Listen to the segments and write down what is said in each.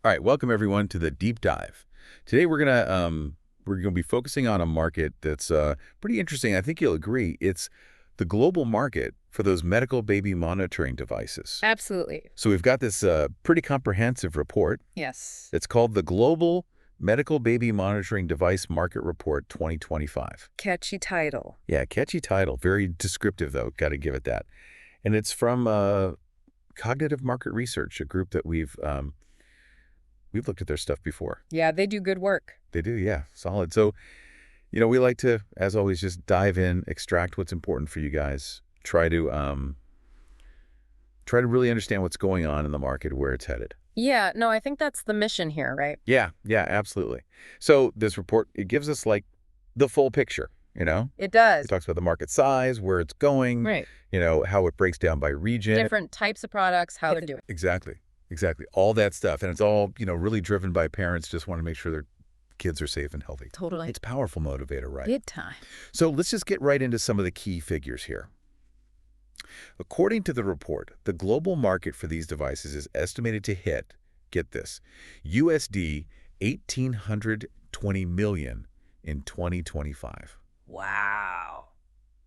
All right, welcome everyone to the deep dive. Today we're gonna be focusing on a market that's pretty interesting. I think you'll agree. It's the global market for those medical baby monitoring devices. Absolutely. So we've got this pretty comprehensive report. Yes. It's called the Global Medical Baby Monitoring Device Market Report 2025. Catchy title. Yeah, catchy title. Very descriptive though. Got to give it that. And it's from Cognitive Market Research, a group that we've looked at their stuff before. Yeah, they do good work. They do, yeah, solid. So, we like to, as always, just dive in, extract what's important for you guys, try to really understand what's going on in the market, where it's headed. Yeah, no, I think that's the mission here, right? Yeah, yeah, absolutely. So this report, it gives us like the full picture, It does. It talks about the market size, where it's going, Right. how it breaks down by region. Different types of products, how they're doing. Exactly, exactly. All that stuff. And it's all, really driven by parents just want to make sure their kids are safe and healthy. Totally. It's a powerful motivator, right? Big time. So let's just get right into some of the key figures here. According to the report, the global market for these devices is estimated to hit, get this, USD 1,820 million in 2025. Wow.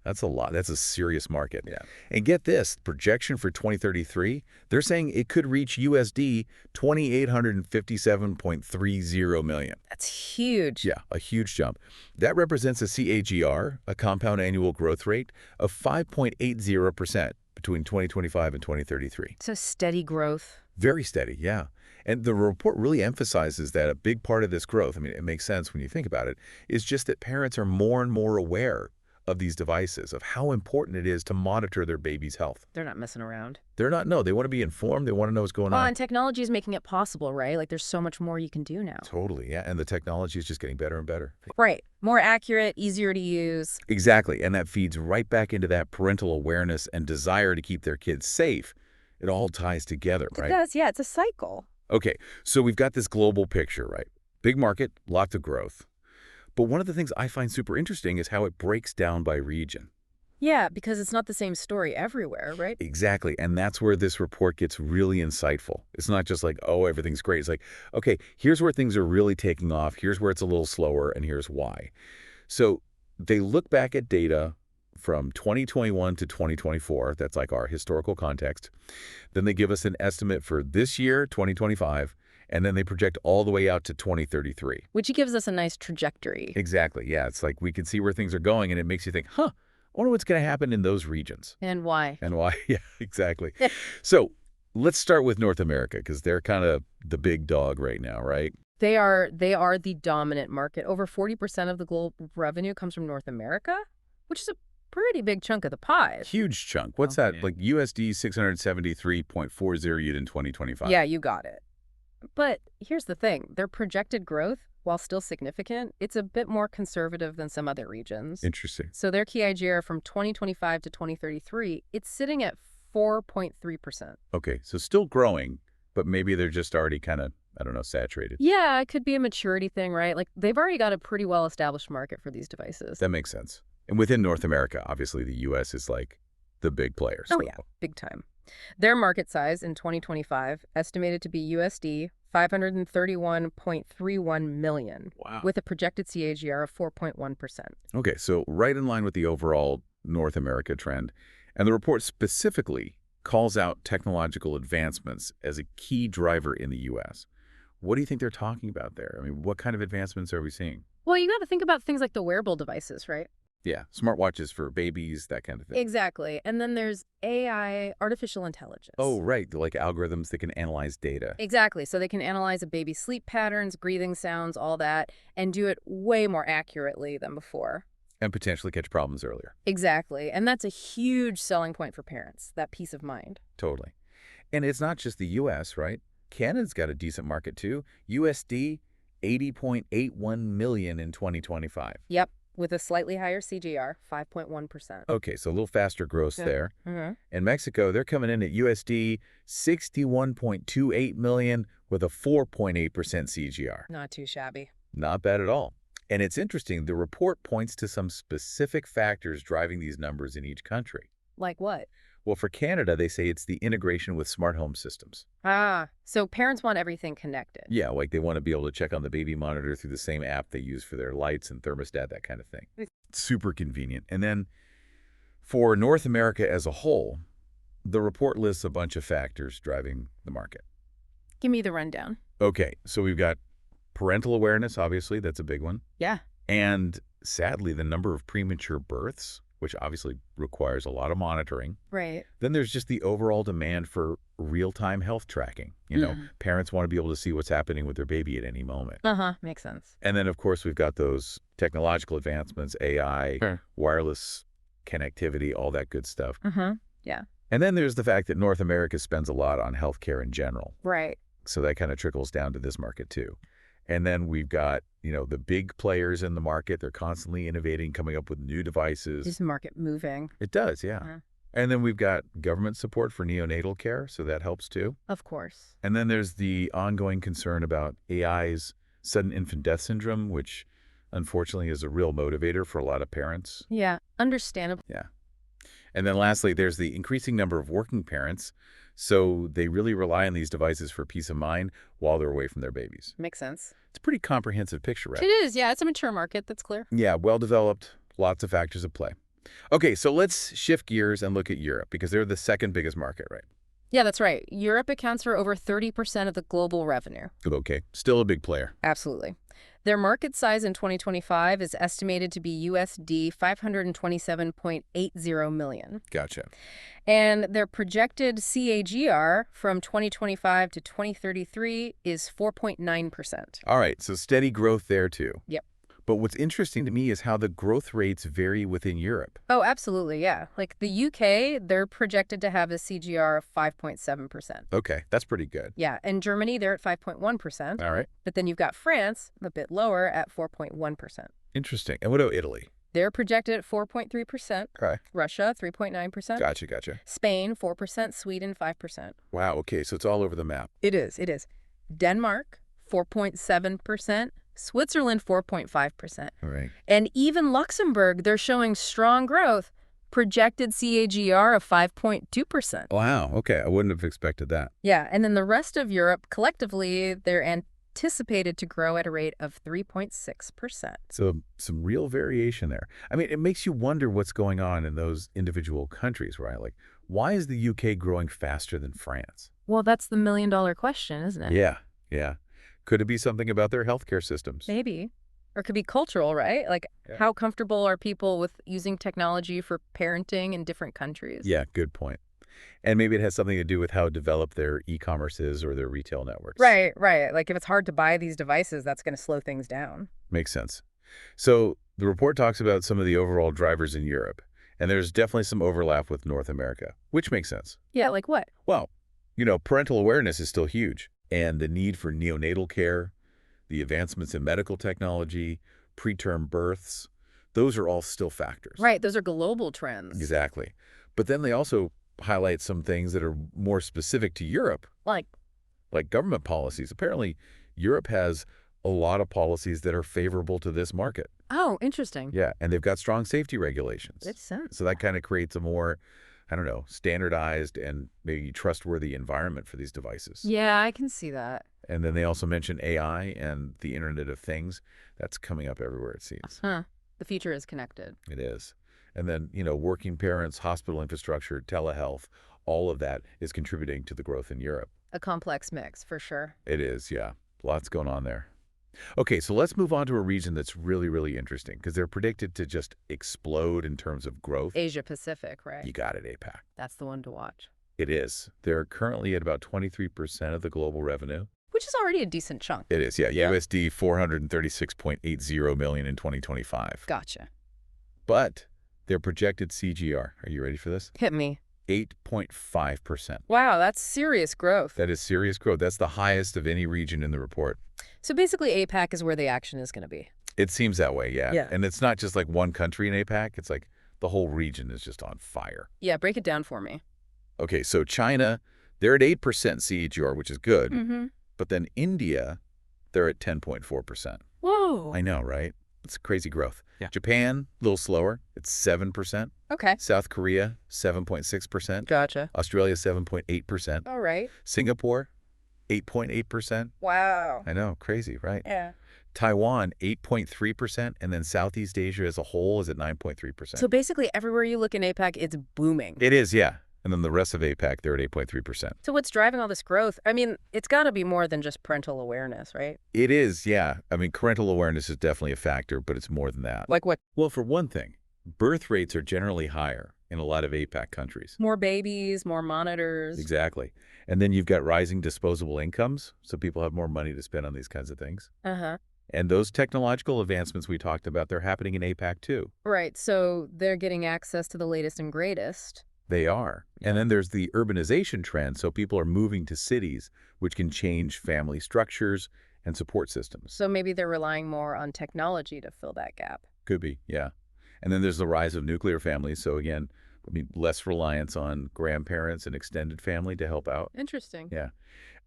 That's a lot. That's a serious market. Yeah. And get this, projection for 2033, they're saying it could reach USD 2,857.30 million. That's huge. Yeah, a huge jump. That represents a CAGR, a compound annual growth rate, of 5.80% between 2025 and 2033. So steady growth. Very steady, yeah. And the report really emphasizes that a big part of this growth, I mean, it makes sense when you think about it, is just that parents are more and more aware of these devices, of how important it is to monitor their baby's health. They're not messing around. No, they want to be informed. They want to know what's going Well, on. and technology is making it possible, right? Like there's so much more you can do now. Totally, yeah. And the technology is just getting better and better. Right. More accurate, easier to use. Exactly. And that feeds right back into that parental awareness and desire to keep their kids safe. It all ties together, right? It does, yeah. It's a cycle. Okay, so we've got this global picture, right? Big market, lots of growth. But one of the things I find super interesting is how it breaks down by region. Yeah, because it's not the same story everywhere, right? Exactly, and that's where this report gets really insightful. It's not just like, oh, everything's great. It's like, okay, here's where things are really taking off, here's where it's a little slower, and here's why. So they look back at data from 2021 to 2024, that's like our historical context. Then they give us an estimate for this year, 2025, and then they project all the way out to 2033. Which gives us a nice trajectory. Exactly, yeah. It's like we can see where things are going, and it makes you think, I wonder what's going to happen in those regions. And why? And why, yeah, exactly. So let's start with North America, because they're kind of the big dog right now, right? They are the dominant market. Over 40% of the global revenue comes from North America, which is a pretty big chunk of the pie. Huge chunk. What's that? Like USD 673.40 in 2025. Yeah, you got it. But here's the thing. Their projected growth, while still significant, it's a bit more conservative than some other regions. Interesting. So their CAGR from 2025 to 2033, it's sitting at 4.3%. Okay, so still growing, but maybe they're just already kind of, I don't know, saturated. Yeah, it could be a maturity thing, right? Like they've already got a pretty well-established market for these devices. That makes sense. And within North America, obviously the U.S. is like the big player. Oh, yeah, big time. Their market size in 2025 estimated to be USD 531.31 million. Wow. With a projected CAGR of 4.1%. Okay, so right in line with the overall North America trend. And the report specifically calls out technological advancements as a key driver in the U.S. What do you think they're talking about there? I mean, what kind of advancements are we seeing? Well, you got to think about things like the wearable devices, right? Yeah, smartwatches for babies, that kind of thing. Exactly. And then there's AI, artificial intelligence. Oh, right. Like algorithms that can analyze data. Exactly. So they can analyze a baby's sleep patterns, breathing sounds, all that, and do it way more accurately than before. And potentially catch problems earlier. Exactly. And that's a huge selling point for parents, that peace of mind. Totally. And it's not just the U.S., right? Canada's got a decent market too. USD 80.81 million in 2025. Yep. With a slightly higher CGR, 5.1%. Okay, so a little faster growth there. Mm-hmm. In Mexico, they're coming in at USD 61.28 million with a 4.8% CGR. Not too shabby. Not bad at all. And it's interesting, the report points to some specific factors driving these numbers in each country. Like what? Well, for Canada, they say it's the integration with smart home systems. Ah, so parents want everything connected. Yeah, like they want to be able to check on the baby monitor through the same app they use for their lights and thermostat, that kind of thing. Super convenient. And then for North America as a whole, the report lists a bunch of factors driving the market. Give me the rundown. Okay, so we've got parental awareness, obviously, that's a big one. Yeah. And sadly, the number of premature births, which obviously requires a lot of monitoring. Right. Then there's just the overall demand for real-time health tracking. Parents want to be able to see what's happening with their baby at any moment. Uh-huh. Makes sense. And then, of course, we've got those technological advancements, AI, Sure. wireless connectivity, all that good stuff. Mm-hmm. Yeah. And then there's the fact that North America spends a lot on healthcare in general. Right. So that kind of trickles down to this market too. And then we've got, the big players in the market. They're constantly innovating, coming up with new devices. Is the market moving? It does, yeah. Uh-huh. And then we've got government support for neonatal care, so that helps too. Of course. And then there's the ongoing concern about AI's sudden infant death syndrome, which unfortunately is a real motivator for a lot of parents. Yeah. Understandable. Yeah. And then lastly, there's the increasing number of working parents, so they really rely on these devices for peace of mind while they're away from their babies. Makes sense. It's a pretty comprehensive picture, right? It is. Yeah. It's a mature market. That's clear. Yeah, well-developed, lots of factors at play. Okay, so let's shift gears and look at Europe, because they're the second biggest market, right? Yeah, that's right. Europe accounts for over 30% of the global revenue. Okay, still a big player. Absolutely. Their market size in 2025 is estimated to be USD 527.80 million. Gotcha. And their projected CAGR from 2025 to 2033 is 4.9%. All right, so steady growth there too. Yep. But what's interesting to me is how the growth rates vary within Europe. Oh, absolutely, yeah. Like the UK, they're projected to have a CGR of 5.7%. Okay, that's pretty good. Yeah, and Germany, they're at 5.1%. All right. But then you've got France, a bit lower, at 4.1%. Interesting. And what about Italy? They're projected at 4.3%. Okay. Russia, 3.9%. Gotcha. Spain, 4%. Sweden, 5%. Wow, okay, so it's all over the map. It is. Denmark, 4.7%. Switzerland, 4.5%. All right. And even Luxembourg, they're showing strong growth, projected CAGR of 5.2%. Wow, okay, I wouldn't have expected that. Yeah, and then the rest of Europe, collectively, they're anticipated to grow at a rate of 3.6%. So some real variation there. I mean, it makes you wonder what's going on in those individual countries, right? Like, why is the UK growing faster than France? Well, that's the million-dollar question, isn't it? Yeah. Could it be something about their healthcare systems? Maybe. Or it could be cultural, right? Like, Yeah. how comfortable are people with using technology for parenting in different countries? Yeah, good point. And maybe it has something to do with how developed their e-commerce is or their retail networks. Right. Like, if it's hard to buy these devices, that's going to slow things down. Makes sense. So the report talks about some of the overall drivers in Europe, and there's definitely some overlap with North America, which makes sense. Yeah, like what? Well, parental awareness is still huge, and the need for neonatal care, the advancements in medical technology, preterm births, those are all still factors. Right, those are global trends. Exactly. But then they also highlight some things that are more specific to Europe, Like government policies. Apparently, Europe has a lot of policies that are favorable to this market. oh, interesting. Yeah, and they've got strong safety regulations. Makes sense. So that kind of creates a more, standardized and maybe trustworthy environment for these devices. Yeah, I can see that. And then they also mention AI and the Internet of Things. That's coming up everywhere, it seems. Huh. The future is connected. It is. And then, working parents, hospital infrastructure, telehealth, all of that is contributing to the growth in Europe. A complex mix, for sure. It is, yeah. Lots going on there. Okay, so let's move on to a region that's really, really interesting because they're predicted to just explode in terms of growth. Asia Pacific, right? You got it, APAC. That's the one to watch. It is. They're currently at about 23% of the global revenue. Which is already a decent chunk. It is, yeah. Yep. USD 436.80 million in 2025. Gotcha. But their projected CGR, are you ready for this? Hit me. 8.5%. Wow, that's serious growth. That is serious growth. That's the highest of any region in the report. So basically, APAC is where the action is going to be. It seems that way, yeah. Yeah. And it's not just like one country in APAC. It's like the whole region is just on fire. Yeah, break it down for me. Okay, so China, they're at 8% CAGR, which is good. Mm-hmm. But then India, they're at 10.4%. Whoa. I know, right? It's crazy growth. Yeah. Japan, a little slower. It's 7%. Okay. South Korea, 7.6%. Gotcha. Australia, 7.8%. All right. Singapore, 8.8%. Wow. I know, crazy, right? Yeah. Taiwan, 8.3%, and then Southeast Asia as a whole is at 9.3%. So basically everywhere you look in APAC, it's booming. It is, yeah. And then the rest of APAC, they're at 8.3%. So what's driving all this growth? I mean, it's got to be more than just parental awareness, right? It is, yeah. I mean, parental awareness is definitely a factor, but it's more than that. Like what? Well, for one thing, birth rates are generally higher in a lot of APAC countries. More babies, more monitors. Exactly. And then you've got rising disposable incomes, so people have more money to spend on these kinds of things. Uh-huh. And those technological advancements we talked about, they're happening in APAC too. Right. So they're getting access to the latest and greatest. They are. And then there's the urbanization trend, so people are moving to cities, which can change family structures and support systems. So maybe they're relying more on technology to fill that gap. Could be, yeah. And then there's the rise of nuclear families, so again, I mean, less reliance on grandparents and extended family to help out. Interesting. Yeah.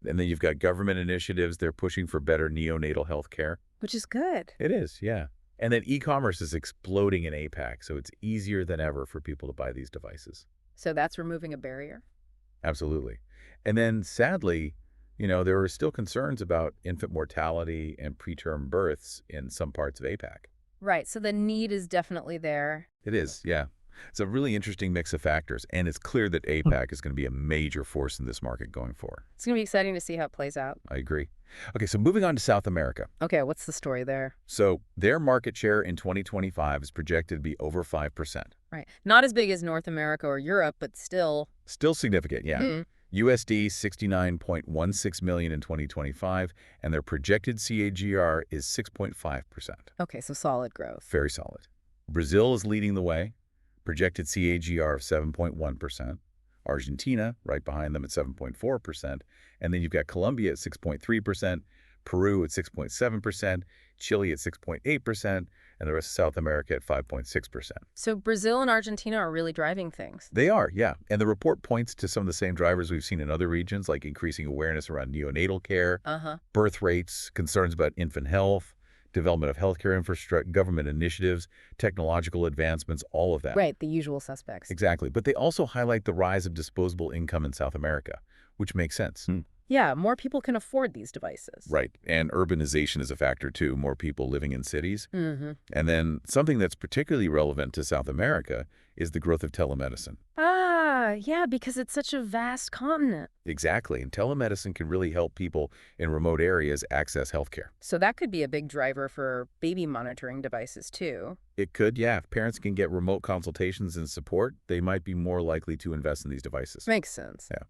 And then you've got government initiatives. They're pushing for better neonatal health care. Which is good. It is, yeah. And then e-commerce is exploding in APAC, so it's easier than ever for people to buy these devices. So that's removing a barrier. Absolutely. And then sadly, there are still concerns about infant mortality and preterm births in some parts of APAC. Right. So the need is definitely there. It is, yeah. It's a really interesting mix of factors, and it's clear that APAC is going to be a major force in this market going forward. It's going to be exciting to see how it plays out. I agree. Okay, so moving on to South America. Okay, what's the story there? So their market share in 2025 is projected to be over 5%. Right. Not as big as North America or Europe, but still. Still significant, yeah. USD 69.16 million in 2025, and their projected CAGR is 6.5%. Okay, so solid growth. Very solid. Brazil is leading the way, projected CAGR of 7.1%. Argentina, right behind them at 7.4%. And then you've got Colombia at 6.3%, Peru at 6.7%, Chile at 6.8%, and the rest of South America at 5.6%. So Brazil and Argentina are really driving things. They are, yeah. And the report points to some of the same drivers we've seen in other regions, like increasing awareness around neonatal care, birth rates, concerns about infant health, development of healthcare infrastructure, government initiatives, technological advancements, all of that. Right, the usual suspects. Exactly. But they also highlight the rise of disposable income in South America, which makes sense. Yeah, more people can afford these devices. Right. And urbanization is a factor, too. More people living in cities. And then something that's particularly relevant to South America is the growth of telemedicine. Yeah, because it's such a vast continent. Exactly. And telemedicine can really help people in remote areas access healthcare. So that could be a big driver for baby monitoring devices, too. It could, yeah. If parents can get remote consultations and support, they might be more likely to invest in these devices. Makes sense. Yeah.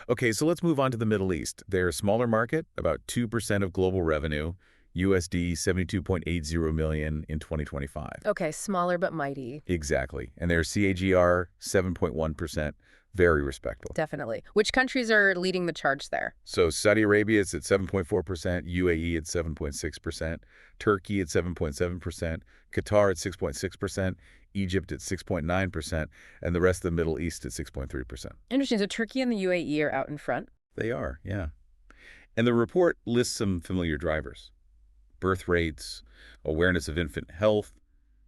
Okay, so let's move on to the Middle East. They're a smaller market, about 2% of global revenue, USD 72.80 million in 2025. Okay, smaller but mighty. Exactly. And their CAGR, 7.1%, very respectable. Definitely. Which countries are leading the charge there? So Saudi Arabia is at 7.4%, UAE at 7.6%, Turkey at 7.7%, Qatar at 6.6%, Egypt at 6.9%, and the rest of the Middle East at 6.3%. Interesting. So Turkey and the UAE are out in front? They are, yeah. And the report lists some familiar drivers: birth rates, awareness of infant health,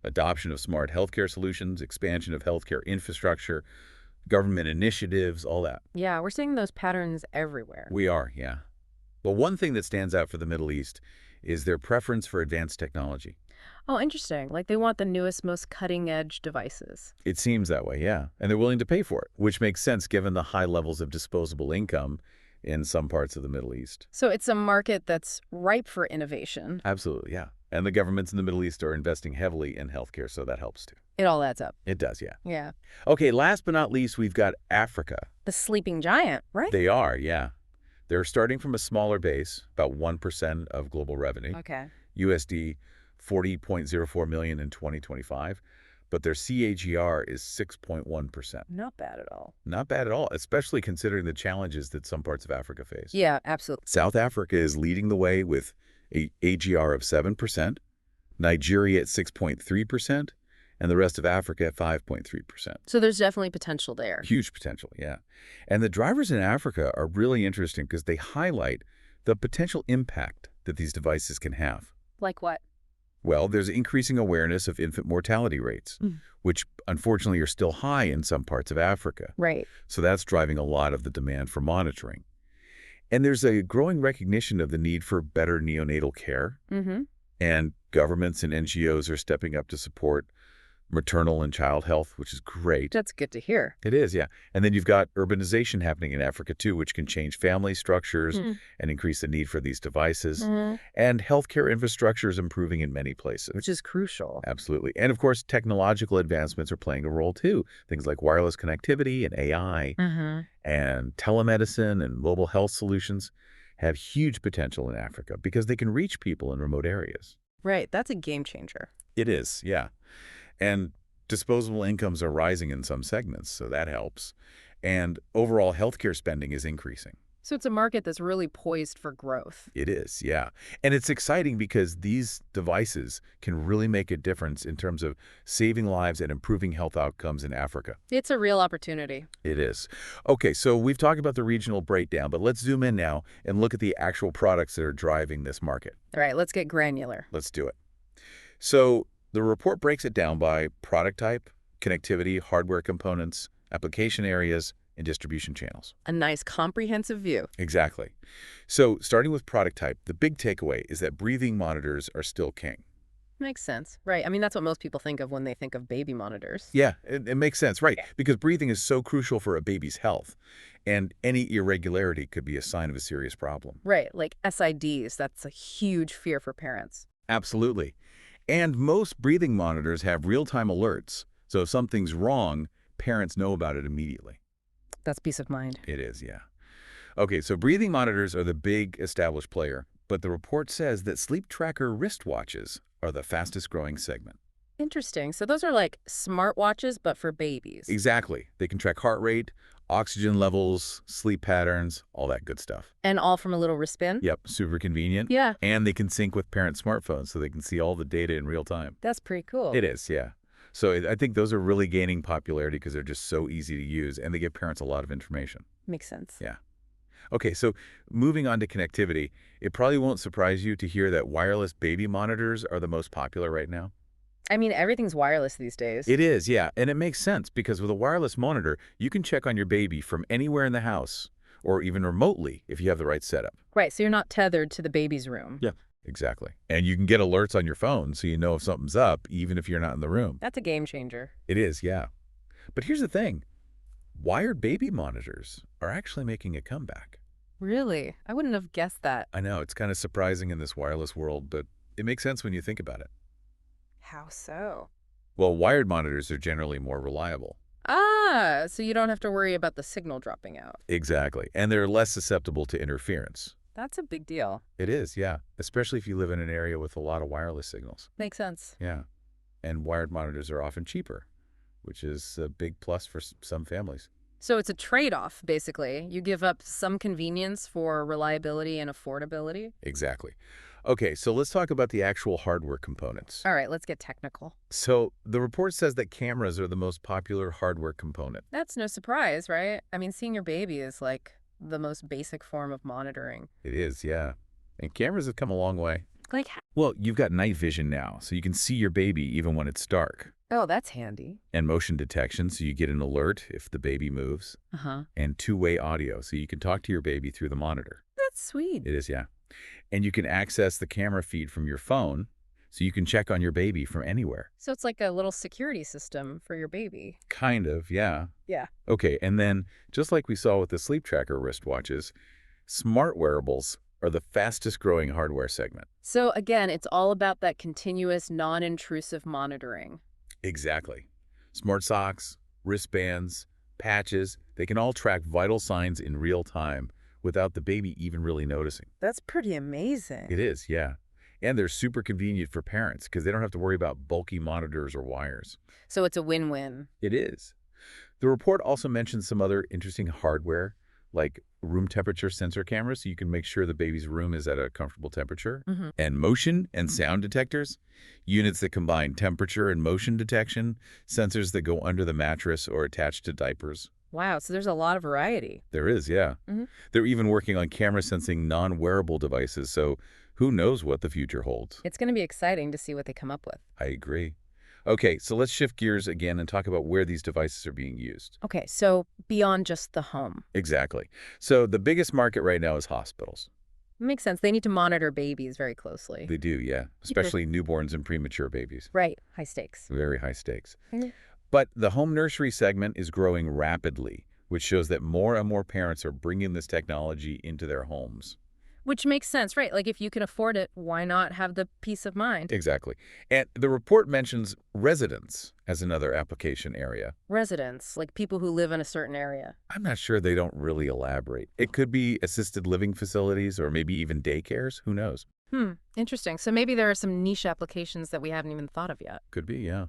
adoption of smart healthcare solutions, expansion of healthcare infrastructure, government initiatives, all that. Yeah, we're seeing those patterns everywhere. We are, yeah. But one thing that stands out for the Middle East is their preference for advanced technology. Oh, interesting. Like they want the newest, most cutting-edge devices. It seems that way, yeah. And they're willing to pay for it, which makes sense given the high levels of disposable income in some parts of the Middle East. So it's a market that's ripe for innovation. Absolutely, yeah. And the governments in the Middle East are investing heavily in healthcare, so that helps too. It all adds up. It does, yeah. Yeah. Okay, last but not least, we've got Africa. The sleeping giant, right? They are, yeah. They're starting from a smaller base, about 1% of global revenue. Okay. USD 40.04 million in 2025, but their CAGR is 6.1%. Not bad at all. Not bad at all, especially considering the challenges that some parts of Africa face. Yeah, absolutely. South Africa is leading the way with a AGR of 7%, Nigeria at 6.3%, and the rest of Africa at 5.3%. So there's definitely potential there. Huge potential, yeah. And the drivers in Africa are really interesting because they highlight the potential impact that these devices can have. Like what? Well, there's increasing awareness of infant mortality rates, Mm. which unfortunately are still high in some parts of Africa. Right. So that's driving a lot of the demand for monitoring. And there's a growing recognition of the need for better neonatal care, Mm-hmm. and governments and NGOs are stepping up to support maternal and child health, which is great. That's good to hear. It is, yeah. And then you've got urbanization happening in Africa too, which can change family structures Mm. and increase the need for these devices. Hmm. And healthcare infrastructure is improving in many places. Which is crucial. Absolutely. And of course, technological advancements are playing a role too. Things like wireless connectivity and AI Mm-hmm. and telemedicine and mobile health solutions have huge potential in Africa because they can reach people in remote areas. Right. That's a game changer. It is, yeah. And disposable incomes are rising in some segments, so that helps. And overall healthcare spending is increasing. So it's a market that's really poised for growth. It is, yeah. And it's exciting because these devices can really make a difference in terms of saving lives and improving health outcomes in Africa. It's a real opportunity. It is. Okay, so we've talked about the regional breakdown, but let's zoom in now and look at the actual products that are driving this market. All right, let's get granular. Let's do it. So the report breaks it down by product type, connectivity, hardware components, application areas, and distribution channels. A nice comprehensive view. Exactly. So starting with product type, the big takeaway is that breathing monitors are still king. Makes sense. Right. I mean, that's what most people think of when they think of baby monitors. Yeah, it makes sense, right? Yeah. Because breathing is so crucial for a baby's health, and any irregularity could be a sign of a serious problem. Right. Like SIDs, that's a huge fear for parents. Absolutely. And most breathing monitors have real-time alerts, so if something's wrong, parents know about it immediately. That's peace of mind. It is, yeah. Okay, so breathing monitors are the big established player, but the report says that sleep tracker wristwatches are the fastest growing segment. Interesting. So those are like smartwatches, but for babies. Exactly. They can track heart rate, oxygen levels, sleep patterns, all that good stuff. And all from a little wristband? Yep, super convenient. Yeah, And they can sync with parent smartphones so they can see all the data in real time. that's pretty cool. It is, yeah. So I think those are really gaining popularity because they're just so easy to use and they give parents a lot of information. Makes sense. Yeah. Okay, so moving on to connectivity, it probably won't surprise you to hear that wireless baby monitors are the most popular right now. I mean, everything's wireless these days. It is, yeah, and it makes sense because with a wireless monitor, you can check on your baby from anywhere in the house or even remotely if you have the right setup. Right, so you're not tethered to the baby's room. Yeah, exactly. And you can get alerts on your phone so you know if something's up even if you're not in the room. That's a game changer. It is, yeah. But here's the thing. Wired baby monitors are actually making a comeback. Really? I wouldn't have guessed that. I know, it's kind of surprising in this wireless world, but it makes sense when you think about it. How so? Well, wired monitors are generally more reliable. Ah, so you don't have to worry about the signal dropping out. Exactly. And they're less susceptible to interference. That's a big deal. It is, yeah. Especially if you live in an area with a lot of wireless signals. Makes sense. Yeah. And wired monitors are often cheaper, which is a big plus for some families. So it's a trade-off, basically. You give up some convenience for reliability and affordability. Exactly. Okay, so let's talk about the actual hardware components. All right, let's get technical. So the report says that cameras are the most popular hardware component. That's no surprise, right? I mean, seeing your baby is like the most basic form of monitoring. It is, yeah. And cameras have come a long way. Like, Well, you've got night vision now, so you can see your baby even when it's dark. oh, that's handy. And motion detection, so you get an alert if the baby moves. Uh-huh. And two-way audio, so you can talk to your baby through the monitor. That's sweet. It is, yeah. And you can access the camera feed from your phone, so you can check on your baby from anywhere. So it's like a little security system for your baby. Kind of, yeah. Yeah. Okay, and then, just like we saw with the sleep tracker wristwatches, smart wearables are the fastest growing hardware segment. So again, it's all about that continuous, non-intrusive monitoring. Exactly. Smart socks, wristbands, patches, they can all track vital signs in real time without the baby even really noticing. That's pretty amazing. It is, yeah. And they're super convenient for parents because they don't have to worry about bulky monitors or wires. So it's a win-win. It is. The report also mentions some other interesting hardware, like room temperature sensor cameras, so you can make sure the baby's room is at a comfortable temperature, Mm-hmm. and motion and sound detectors, units that combine temperature and motion detection, sensors that go under the mattress or attached to diapers. Wow, so there's a lot of variety. There is, yeah. Mhm. They're even working on camera sensing non-wearable devices, so Who knows what the future holds? It's going to be exciting to see what they come up with. I agree. Okay, so let's shift gears again and talk about where these devices are being used. Okay, so beyond just the home. Exactly. So the biggest market right now is hospitals. Makes sense. They need to monitor babies very closely. They do, yeah, especially newborns and premature babies. Right, high stakes. Very high stakes. Mhm. But the home nursery segment is growing rapidly, which shows that more and more parents are bringing this technology into their homes. Which makes sense, right? Like if you can afford it, why not have the peace of mind? Exactly. And the report mentions residents as another application area. Residents, like people who live in a certain area. I'm not sure they don't really elaborate. It could be assisted living facilities or maybe even daycares. Who knows? Interesting. So maybe there are some niche applications that we haven't even thought of yet. Could be, yeah.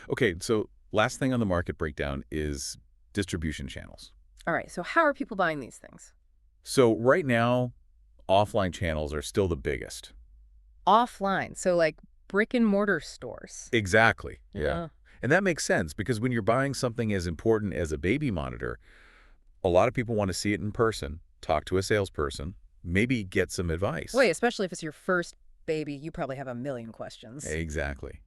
Okay, so last thing on the market breakdown is distribution channels. All right, so how are people buying these things? So right now, offline channels are still the biggest. Offline, so like brick and mortar stores. Exactly. Yeah. Uh, And that makes sense because when you're buying something as important as a baby monitor, a lot of people want to see it in person, talk to a salesperson, maybe get some advice. Wait, especially if it's your first baby, you probably have a million questions. Exactly.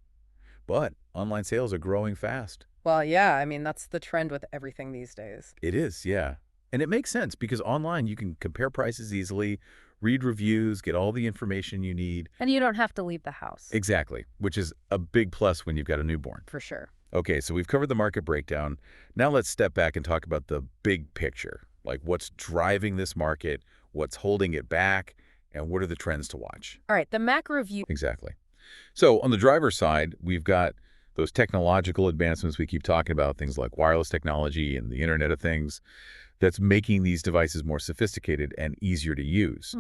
But online sales are growing fast. Well, yeah, I mean, that's the trend with everything these days. It is, yeah. And it makes sense because online you can compare prices easily, read reviews, get all the information you need. And you don't have to leave the house. Exactly, which is a big plus when you've got a newborn. For sure. Okay, so we've covered the market breakdown. Now let's step back and talk about the big picture. Like what's driving this market, what's holding it back, and what are the trends to watch? All right, the macro view. Exactly. So on the driver's side, we've got those technological advancements we keep talking about, things like wireless technology and the Internet of Things, that's making these devices more sophisticated and easier to use.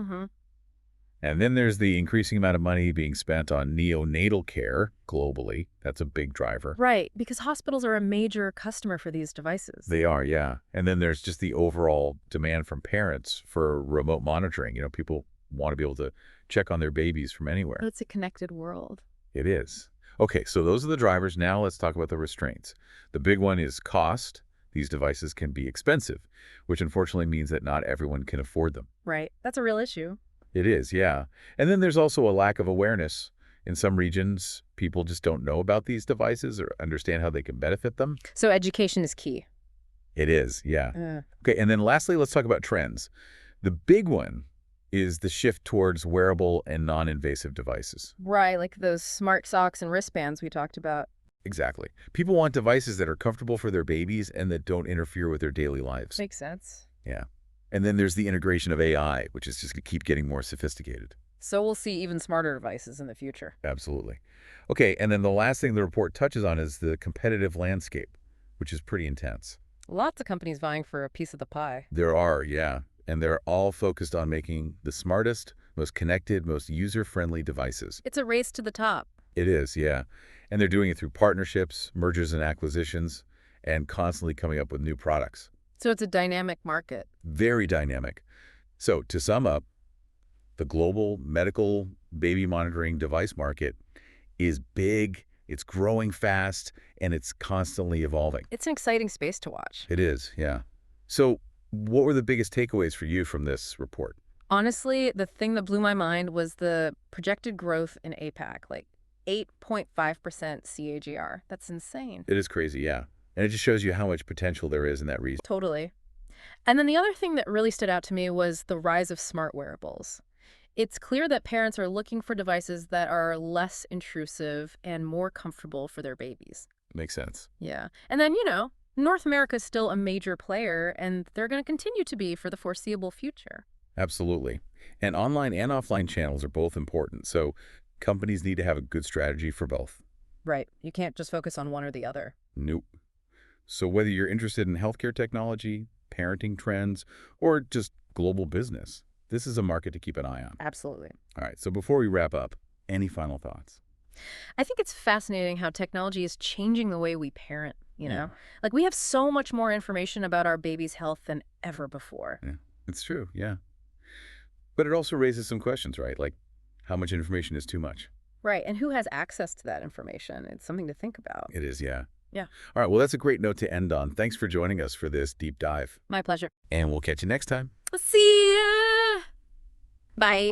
And then there's the increasing amount of money being spent on neonatal care globally. That's a big driver. Right, because hospitals are a major customer for these devices. They are, yeah. And then there's just the overall demand from parents for remote monitoring. You know, people want to be able to check on their babies from anywhere. It's a connected world. It is. Okay, so those are the drivers. Now let's talk about the restraints. The big one is cost. These devices can be expensive, which unfortunately means that not everyone can afford them. Right, that's a real issue. It is, yeah. And then there's also a lack of awareness. In some regions, people just don't know about these devices or understand how they can benefit them. So education is key. It is, yeah. Uh, Okay, and then lastly, let's talk about trends. The big one is the shift towards wearable and non-invasive devices. right, like those smart socks and wristbands we talked about. Exactly. People want devices that are comfortable for their babies and that don't interfere with their daily lives. Makes sense. Yeah. And then there's the integration of AI, which is just going to keep getting more sophisticated. So we'll see even smarter devices in the future. Absolutely. Okay, and then the last thing the report touches on is the competitive landscape, which is pretty intense. Lots of companies vying for a piece of the pie. There are, yeah, and they're all focused on making the smartest, most connected, most user-friendly devices. It's a race to the top. It is, yeah. And they're doing it through partnerships, mergers and acquisitions, and constantly coming up with new products. So it's a dynamic market. Very dynamic. So to sum up, the global medical baby monitoring device market is big, it's growing fast, and it's constantly evolving. It's an exciting space to watch. It is, yeah. So what were the biggest takeaways for you from this report? Honestly, the thing that blew my mind was the projected growth in APAC, like 8.5% CAGR. That's insane. It is crazy, yeah. And it just shows you how much potential there is in that region. Totally. And then the other thing that really stood out to me was the rise of smart wearables. It's clear that parents are looking for devices that are less intrusive and more comfortable for their babies. Makes sense. Yeah. And then, North America is still a major player, and they're going to continue to be for the foreseeable future. Absolutely. And online and offline channels are both important. So companies need to have a good strategy for both. Right. You can't just focus on one or the other. Nope. So whether you're interested in healthcare technology, parenting trends, or just global business, this is a market to keep an eye on. Absolutely. All right, so before we wrap up, any final thoughts? I think it's fascinating how technology is changing the way we parent, you Yeah. know? Like, we have so much more information about our baby's health than ever before. Yeah, it's true, yeah. But it also raises some questions, right? Like, how much information is too much? Right. And who has access to that information? It's something to think about. It is, yeah. Yeah. All right, well, that's a great note to end on. Thanks for joining us for this deep dive. My pleasure. And we'll catch you next time. See ya. Bye.